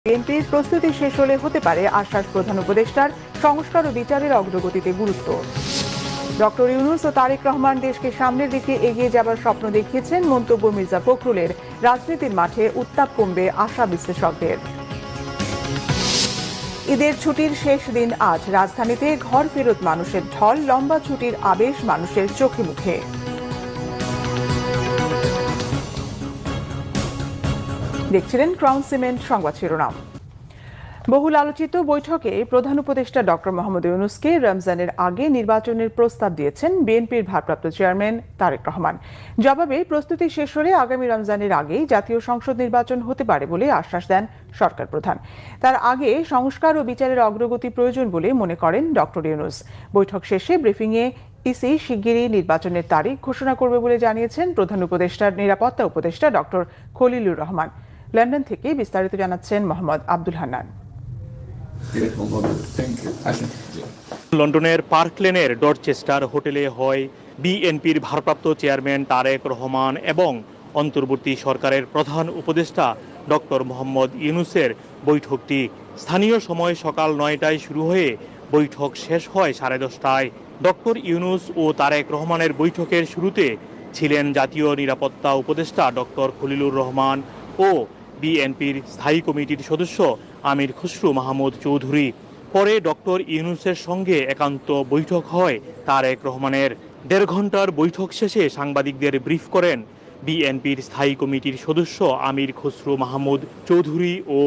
বিএনপির প্রস্তুতি শেষ হলে হতে পারে আশ্বাস প্রধান উপদেষ্টার সংস্কার ও বিচারের অগ্রগতিতে গুরুত্ব। ডক্টর ইউনূস ও তারেক রহমান দেশকে সামনের দিকে এগিয়ে যাবার স্বপ্ন দেখিয়েছেন, মন্তব্য মির্জা ফখরুলের। রাজনীতির মাঠে উত্তাপ কমবে আশা বিশ্লেষকদের। ঈদের ছুটির শেষ দিন আজ রাজধানীতে ঘর ফেরত মানুষের ঢল, লম্বা ছুটির আবেশ মানুষের চোখে মুখে। দেখছিলেন ক্রাউন সিমেন্ট সংবাদ শিরোনাম। বহুল আলোচিত বৈঠকে প্রধান উপদেষ্টা ডক্টর মোহাম্মদ ইউনূসকে রমজানের আগে নির্বাচনের প্রস্তাব দিয়েছেন বিএনপির ভারপ্রাপ্ত চেয়ারম্যান তারেক রহমান। জবাবে প্রস্তুতি শেষ হলে আগামী রমজানের আগেই জাতীয় সংসদ নির্বাচন হতে পারে বলে আশ্বাস দেন সরকার প্রধান। তার আগে সংস্কার ও বিচারের অগ্রগতি প্রয়োজন বলে মনে করেন ডক্টর ইউনূস। বৈঠক শেষে ব্রিফিংয়ে ইসি শিগগিরই নির্বাচনের তারিখ ঘোষণা করবে বলে জানিয়েছেন প্রধান উপদেষ্টার নিরাপত্তা উপদেষ্টা ডক্টর খলিলুর রহমান। লন্ডন থেকে বিস্তারিত জানাচ্ছেন মোহাম্মদ আব্দুল হান্নান। লন্ডনের পার্ক লেনের ডরচেস্টার হোটেলে হয় বিএনপির ভারপ্রাপ্ত চেয়ারম্যান তারেক রহমান এবং অন্তর্বর্তী সরকারের প্রধান উপদেষ্টা ডক্টর মোহাম্মদ ইউনূসের বৈঠকটি। স্থানীয় সময় সকাল 9টায় শুরু হয়ে বৈঠক শেষ হয় 10:30টায়। ডক্টর ইউনূস ও তারেক রহমানের বৈঠকের শুরুতে ছিলেন জাতীয় নিরাপত্তা উপদেষ্টা ডক্টর খলিলুর রহমান ও বিএনপির স্থায়ী কমিটির সদস্য আমির খসরু মাহমুদ চৌধুরী। পরে ডক্টর ইউনূসের সঙ্গে একান্ত বৈঠক হয় তারেক রহমানের। 1.5 ঘন্টার বৈঠক শেষে সাংবাদিকদের ব্রিফ করেন বিএনপির স্থায়ী কমিটির সদস্য আমির খসরু মাহমুদ চৌধুরী ও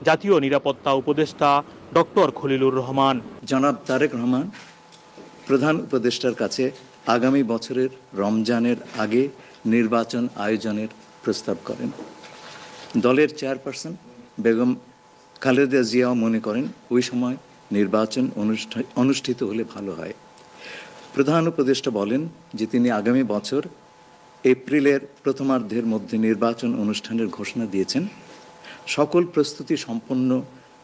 জাতীয় নিরাপত্তা উপদেষ্টা ডক্টর খলিলুর রহমান। জনাব তারেক রহমান প্রধান উপদেষ্টার কাছে আগামী বছরের রমজানের আগে নির্বাচন আয়োজনের প্রস্তাব করেন। দলের চেয়ারপারসন বেগম খালেদা জিয়াও মনে করেন ওই সময় নির্বাচন অনুষ্ঠিত হলে ভালো হয়। প্রধান উপদেষ্টা বলেন যে তিনি আগামী বছর এপ্রিলের প্রথমার্ধের মধ্যে নির্বাচন অনুষ্ঠানের ঘোষণা দিয়েছেন। সকল প্রস্তুতি সম্পন্ন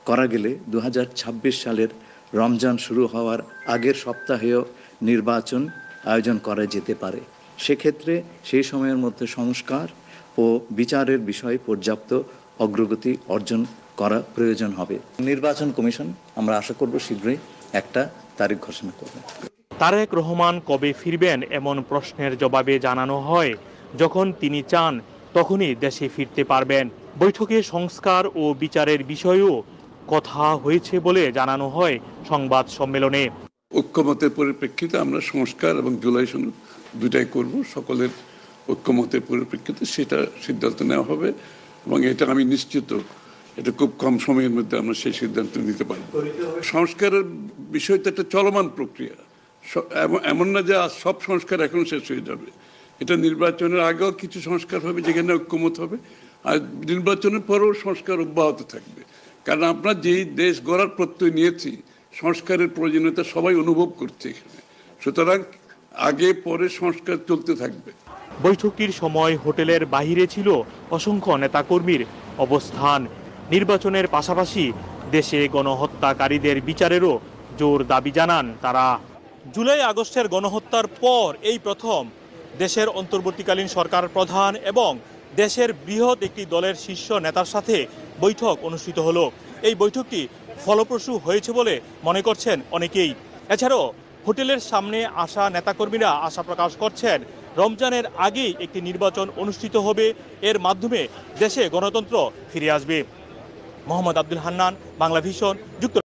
করা গেলে 2026 সালের রমজান শুরু হওয়ার আগের সপ্তাহেও নির্বাচন আয়োজন করা যেতে পারে। সেক্ষেত্রে সেই সময়ের মধ্যে সংস্কার ও বিচারের বিষয়ে পর্যাপ্ত অগ্রগতি অর্জন করা প্রয়োজন হবে। নির্বাচন কমিশন আমরা আশা করব শীঘ্রই একটা তারিখ ঘোষণা করবে। তারেক রহমান কবে ফিরবেন এমন প্রশ্নের জবাবে জানানো হয়, যখন তিনি চান তখনই দেশে ফিরতে পারবেন। বৈঠকে সংস্কার ও বিচারের বিষয়েও কথা হয়েছে বলে জানানো হয় সংবাদ সম্মেলনে। ঐক্যমতের পরিপ্রেক্ষিতে আমরা সংস্কার এবং জুলাই সনদ দুটাই করব। সকলের ঐক্যমতের পরিপ্রেক্ষিতে সেটা সিদ্ধান্ত নেওয়া হবে এবং এটা আমি নিশ্চিত এটা খুব কম সময়ের মধ্যে আমরা সেই সিদ্ধান্ত নিতে পারব। সংস্কারের বিষয়টা একটা চলমান প্রক্রিয়া, এমন না যে আজ সব সংস্কার এখন শেষ হয়ে যাবে। এটা নির্বাচনের আগেও কিছু সংস্কার হবে যেখানে ঐক্যমত হবে, আর নির্বাচনের পরেও সংস্কার অব্যাহত থাকবে। কারণ আমরা যেই দেশ গড়ার প্রত্যয় নিয়েছি, সংস্কারের প্রয়োজনীয়তা সবাই অনুভব করছে এখানে। সুতরাং আগে পরে সংস্কার চলতে থাকবে। বৈঠকটির সময় হোটেলের বাহিরে ছিল অসংখ্য নেতাকর্মীর অবস্থান। নির্বাচনের পাশাপাশি দেশে গণহত্যাকারীদের বিচারেরও জোর দাবি জানান তারা। জুলাই আগস্টের গণহত্যার পর এই প্রথম দেশের অন্তর্বর্তীকালীন সরকার প্রধান এবং দেশের বৃহৎ একটি দলের শীর্ষ নেতার সাথে বৈঠক অনুষ্ঠিত হলো। এই বৈঠকটি ফলপ্রসূ হয়েছে বলে মনে করছেন অনেকেই। এছাড়াও হোটেলের সামনে আসা নেতাকর্মীরা আশা প্রকাশ করছেন রমজানের আগেই একটি নির্বাচন অনুষ্ঠিত হবে, এর মাধ্যমে দেশে গণতন্ত্র ফিরে আসবে। মোহাম্মদ আব্দুল হান্নান, বাংলা ভিশন, যুক্ত।